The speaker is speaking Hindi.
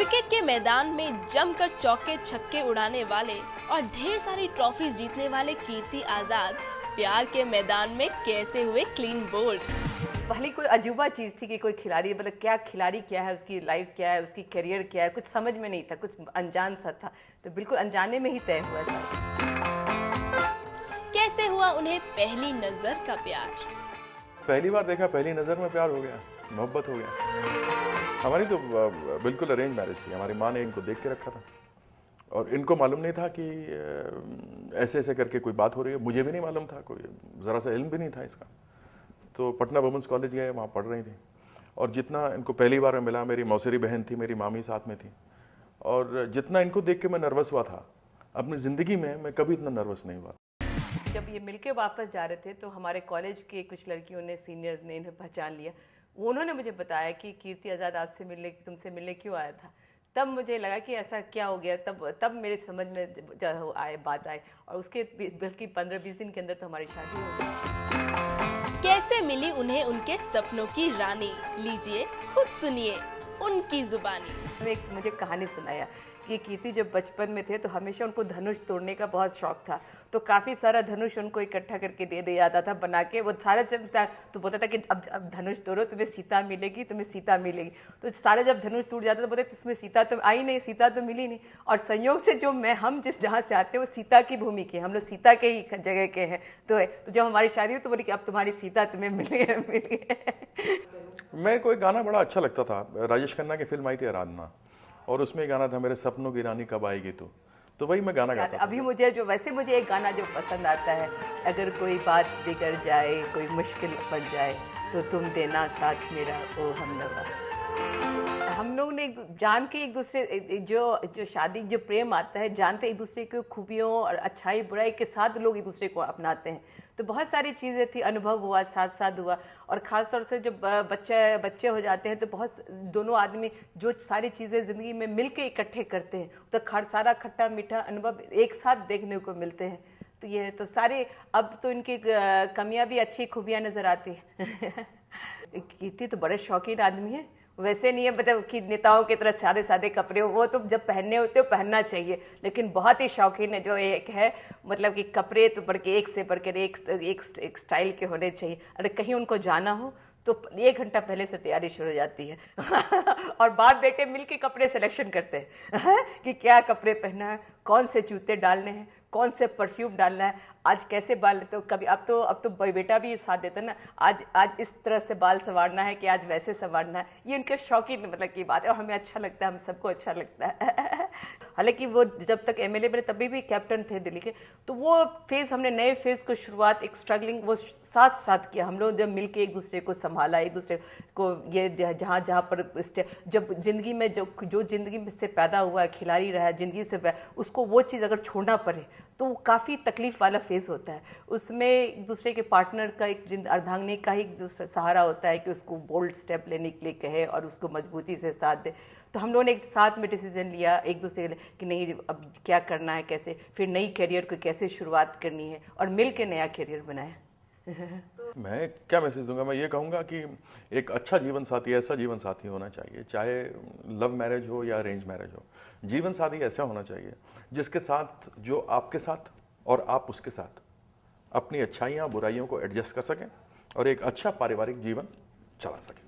क्रिकेट के मैदान में जमकर चौके छक्के उड़ाने वाले और ढेर सारी ट्रॉफीज जीतने वाले कीर्ति आजाद प्यार के मैदान में कैसे हुए क्लीन बोल्ड। पहले कोई अजूबा चीज़ थी कि कोई खिलाड़ी, मतलब क्या खिलाड़ी क्या है, उसकी लाइफ क्या है, उसकी करियर क्या है, कुछ समझ में नहीं था, कुछ अनजान सा था, तो बिल्कुल अनजाने में ही तय हुआ सब। कैसे हुआ उन्हें पहली नजर का प्यार? पहली बार देखा, पहली नज़र में प्यार हो गया, मोहब्बत हो गया। हमारी तो बिल्कुल अरेंज मैरिज थी। हमारी माँ ने इनको देख के रखा था और इनको मालूम नहीं था कि ऐसे ऐसे करके कोई बात हो रही है। मुझे भी नहीं मालूम था, कोई ज़रा सा इल्म भी नहीं था इसका। तो पटना वुमेंस कॉलेज गए, वहाँ पढ़ रही थी और जितना इनको पहली बार मिला, मेरी मौसेरी बहन थी, मेरी मामी साथ में थी, और जितना इनको देख के मैं नर्वस हुआ था, अपनी ज़िंदगी में मैं कभी इतना नर्वस नहीं हुआ। जब ये मिलके वापस जा रहे थे तो हमारे कॉलेज के कुछ लड़कियों ने, सीनियर्स ने इन्हें पहचान लिया। उन्होंने मुझे बताया कि कीर्ति आज़ाद आपसे मिलने, तुमसे मिलने क्यों आया था। तब मुझे लगा कि ऐसा क्या हो गया। तब मेरे समझ में बात आई और उसके बल्कि 15-20 दिन के अंदर तो हमारी शादी हो गई। कैसे मिली उन्हें उनके सपनों की रानी, लीजिए खुद सुनिए उनकी जुबानी। मुझे कहानी सुनाया कि कीर्ति जब बचपन में थे तो हमेशा उनको धनुष तोड़ने का बहुत शौक था, तो काफ़ी सारा धनुष उनको इकट्ठा करके दे दिया जाता था बना के। वो सारा जब तो बोलता था कि अब धनुष तोड़ो, तुम्हें सीता मिलेगी, तुम्हें सीता मिलेगी। तो सारे जब धनुष टूट जाता तो बोलते इसमें सीता तो आई नहीं, सीता तो मिली नहीं। और संयोग से जो हम जिस जहाँ से आते हैं वो सीता की भूमि के, हम लोग सीता के ही जगह के हैं। तो जब हमारी शादी हुई तो बोली कि अब तुम्हारी सीता तुम्हें मिली है। मेरे को एक गाना बड़ा अच्छा लगता था, राजेश खन्ना की फिल्म आई थी आराधना, और उसमें गाना था मेरे सपनों की रानी कब आएगी तो वही मैं गाना गाता था। अभी मुझे एक गाना जो पसंद आता है, अगर कोई बात बिगड़ जाए, कोई मुश्किल पड़ जाए तो तुम देना साथ मेरा ओ हमनवा। हम लोग ने जान के एक दूसरे जो शादी, जो प्रेम आता है, जानते एक दूसरे की खूबियों और अच्छाई बुराई के साथ लोग एक दूसरे को अपनाते हैं। तो बहुत सारी चीज़ें थी, अनुभव हुआ, साथ साथ हुआ। और ख़ास तौर से जब बच्चे हो जाते हैं तो बहुत दोनों आदमी जो सारी चीज़ें ज़िंदगी में मिल के इकट्ठे करते हैं तो सारा खट्टा मीठा अनुभव एक साथ देखने को मिलते हैं। तो ये तो सारे, अब तो इनकी कमियां भी अच्छी, खूबियां नज़र आती हैं। कीर्ति तो बड़े शौकीन आदमी है, वैसे नहीं है मतलब कि नेताओं की तरह सादे सादे कपड़े हो, वो तो जब पहनने होते हो पहनना चाहिए, लेकिन बहुत ही शौकीन है। जो एक है मतलब कि कपड़े तो बढ़ के एक से बढ़ के एक स्टाइल के होने चाहिए। अरे कहीं उनको जाना हो तो 1 घंटा पहले से तैयारी शुरू हो जाती है। और बाप बेटे मिलके कपड़े सिलेक्शन करते हैं कि क्या कपड़े पहनना है, कौन से जूते डालने हैं, कौन से परफ्यूम डालना है, आज कैसे बाल। तो कभी अब तो बेटा भी साथ देता है ना, आज इस तरह से बाल संवारना है कि आज वैसे संवारना है। ये उनके शौकीन मतलब की बात है और हमें अच्छा लगता है, हम सबको अच्छा लगता है। हालांकि वो जब तक एमएलए बने तभी भी कैप्टन थे दिल्ली के, तो वो फेज़, हमने नए फेज़ को शुरुआत, एक स्ट्रगलिंग वो साथ किया। हम लोग जब मिल के एक दूसरे को संभाला, एक दूसरे को ये जहाँ पर जब ज़िंदगी में जो ज़िंदगी में से पैदा हुआ है, खिलाड़ी रहा है ज़िंदगी से, उसको वो चीज़ अगर छोड़ना पड़े तो वो काफ़ी तकलीफ़ वाला फेज़ होता है। उसमें एक दूसरे के पार्टनर का, एक अर्धांगिनी का ही दूसरा सहारा होता है कि उसको बोल्ड स्टेप लेने के लिए कहे और उसको मजबूती से साथ दे। तो हम लोगों ने एक साथ में डिसीजन लिया एक दूसरे कि नहीं अब क्या करना है, कैसे फिर नई करियर को कैसे शुरुआत करनी है, और मिल के नया करियर बनाया। मैं क्या मैसेज दूंगा, मैं ये कहूँगा कि एक अच्छा जीवन साथी, ऐसा जीवन साथी होना चाहिए, चाहे लव मैरिज हो या अरेंज मैरिज हो। जीवन साथी ऐसा होना चाहिए जिसके साथ, जो आपके साथ और आप उसके साथ अपनी अच्छाइयाँ बुराइयों को एडजस्ट कर सकें और एक अच्छा पारिवारिक जीवन चला सकें।